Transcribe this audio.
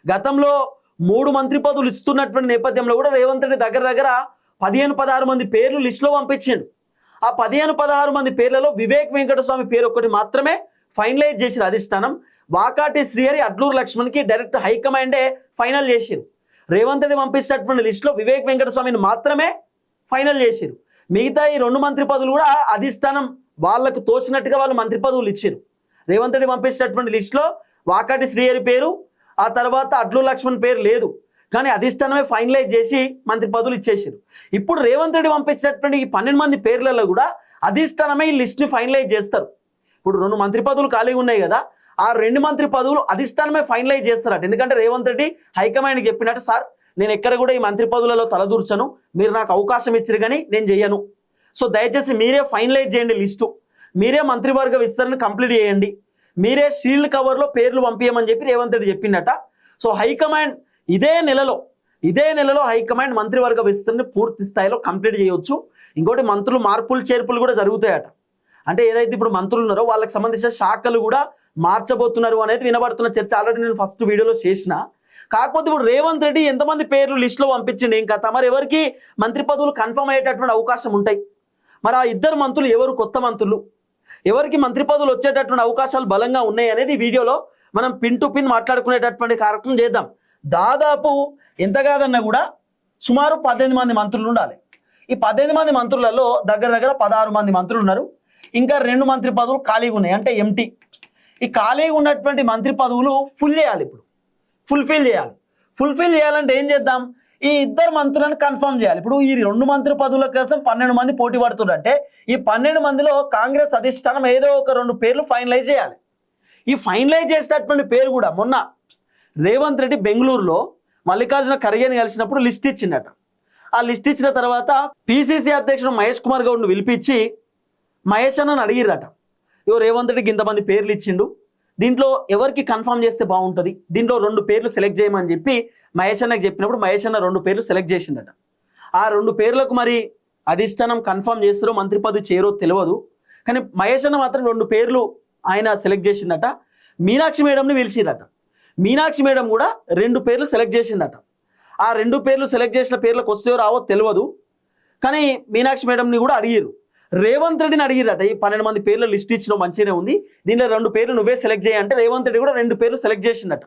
గతంలో 3 మంత్రి పదవులు ఇస్తున్నటువంటి నేపథ్యంలో కూడా రేవంత్ రెడ్డి దగ్గర 15-16 మంది పేర్లు లిస్టులో పంపించిండు. ఆ 15-16 మంది పేర్లలో వివేక్ వెంకటస్వామి పేరు ఒక్కటి మాత్రమే ఫైనలైజ్ చేసిన అధిష్టానం. వాకాటి శ్రీహరి, అడ్లూరు లక్ష్మణ్కి డైరెక్ట్ హైకమాండే ఫైనల్ చేసిరు. రేవంత్ రెడ్డి పంపించినటువంటి లిస్టులో వివేక్ వెంకటస్వామిని మాత్రమే ఫైనల్ చేసిరు. మిగతా ఈ 2 మంత్రి పదవులు కూడా అధిష్టానం వాళ్ళకు తోచినట్టుగా వాళ్ళు మంత్రి పదవులు ఇచ్చారు. రేవంత్ రెడ్డి పంపించినటువంటి లిస్టులో వాకాటి శ్రీహరి పేరు, ఆ తర్వాత అడ్లూరు లక్ష్మణ్ పేరు లేదు. కానీ అధిష్టానమే ఫైనలైజ్ చేసి మంత్రి పదవులు ఇచ్చేసారు. ఇప్పుడు రేవంత్ రెడ్డి పంపించినటువంటి ఈ 12 మంది పేర్లలో కూడా అధిష్టానమే ఈ లిస్ట్ని ఫైనలైజ్ చేస్తారు. ఇప్పుడు 2 మంత్రి పదవులు ఖాళీగా ఉన్నాయి కదా, ఆ 2 మంత్రి పదవులు అధిష్టానమే ఫైనలైజ్ చేస్తారట. ఎందుకంటే రేవంత్ రెడ్డి హైకమాండ్కి చెప్పినట్టు, సార్ నేను ఎక్కడ కూడా ఈ మంత్రి పదవులలో తలదూర్చను, మీరు నాకు అవకాశం ఇచ్చారు కానీ నేను చెయ్యను, సో దయచేసి మీరే ఫైనలైజ్ చేయండి లిస్టు, మీరే మంత్రివర్గ విస్తరణ కంప్లీట్ చేయండి, మీరే షీల్డ్ కవర్లో పేర్లు పంపించమని చెప్పి రేవంత్ రెడ్డి చెప్పిండట. సో హైకమాండ్ ఇదే నెలలో హైకమాండ్ మంత్రివర్గ విస్తరణ పూర్తి స్థాయిలో కంప్లీట్ చేయవచ్చు. ఇంకోటి మంత్రులు మార్పులు చేర్పులు కూడా జరుగుతాయట. అంటే ఏదైతే ఇప్పుడు మంత్రులు ఉన్నారో వాళ్ళకి సంబంధించిన శాఖలు కూడా మార్చబోతున్నారు అనేది వినబడుతున్న చర్చ ఆల్రెడీ నేను ఫస్ట్ వీడియోలో చేసిన. కాకపోతే ఇప్పుడు రేవంత్ రెడ్డి ఎంతమంది పేర్లు లిస్టులో పంపించింది ఏం కథ, మరి ఎవరికి మంత్రి పదవులు కన్ఫర్మ్ అయ్యేటటువంటి అవకాశం ఉంటాయి, మరి ఆ 2 మంత్రులు ఎవరు, కొత్త మంత్రులు ఎవరికి మంత్రి పదవులు వచ్చేటటువంటి అవకాశాలు బలంగా ఉన్నాయి అనేది వీడియోలో మనం పిన్ టు పిన్ మాట్లాడుకునేటటువంటి కార్యక్రమం చేద్దాం. దాదాపు ఎంత కాదన్నా కూడా సుమారు 18 మంది మంత్రులు ఉండాలి. ఈ 18 మంది మంత్రులలో దగ్గర 16 మంది మంత్రులు ఉన్నారు. ఇంకా 2 మంత్రి పదవులు ఖాళీగా ఉన్నాయి, అంటే ఎంటీ. ఈ ఖాళీగా ఉన్నటువంటి మంత్రి పదవులు ఫుల్ఫిల్ చేయాలంటే ఏం చేద్దాం, ఈ 2 మంత్రులను కన్ఫర్మ్ చేయాలి. ఇప్పుడు ఈ 2 మంత్రి పదవుల కోసం 12 మంది పోటీ పడుతున్నారంటే ఈ 12 మందిలో కాంగ్రెస్ అధిష్టానం ఏదో ఒక 2 పేర్లు ఫైనలైజ్ చేయాలి. ఈ ఫైనలైజ్ చేసేటటువంటి పేరు కూడా మొన్న రేవంత్ రెడ్డి బెంగళూరులో మల్లికార్జున ఖర్గేని కలిసినప్పుడు లిస్ట్ ఇచ్చిండట. ఆ లిస్ట్ ఇచ్చిన తర్వాత పిసిసి అధ్యక్షుడు మహేష్ కుమార్ గౌడ్ను పిలిపించి మహేష్ అన్నని అడిగిరట, రేవంత్ రెడ్డికి ఇంతమంది పేర్లు ఇచ్చిండు, దీంట్లో ఎవరికి కన్ఫర్మ్ చేస్తే బాగుంటుంది, దీంట్లో 2 పేర్లు సెలెక్ట్ చేయమని చెప్పి మహేష్ అన్నకి చెప్పినప్పుడు మహేష్ అన్న 2 పేర్లు సెలెక్ట్ చేసిండట. ఆ 2 పేర్లకు మరి అధిష్టానం కన్ఫర్మ్ చేస్తారో మంత్రి పదవి చేయరో తెలియదు, కానీ మహేష్ అన్న మాత్రం 2 పేర్లు ఆయన సెలెక్ట్ చేసిందట. మీనాక్షి మేడంని పిలిచిరట. మీనాక్షి మేడం కూడా 2 పేర్లు సెలెక్ట్ చేసిందట. ఆ 2 పేర్లు సెలెక్ట్ చేసిన పేర్లకు వస్తాయో రావో తెలియదు, కానీ మీనాక్షి మేడంని కూడా అడిగిరు. రేవంత్ రెడ్డిని అడిగిరట, ఈ 12 మంది పేర్లు లిస్ట్ ఇచ్చిన మంచిగానే ఉంది, దీంట్లో 2 పేర్లు నువ్వే సెలెక్ట్ చేయంటే రేవంత్ రెడ్డి కూడా 2 పేర్లు సెలెక్ట్ చేసిందట.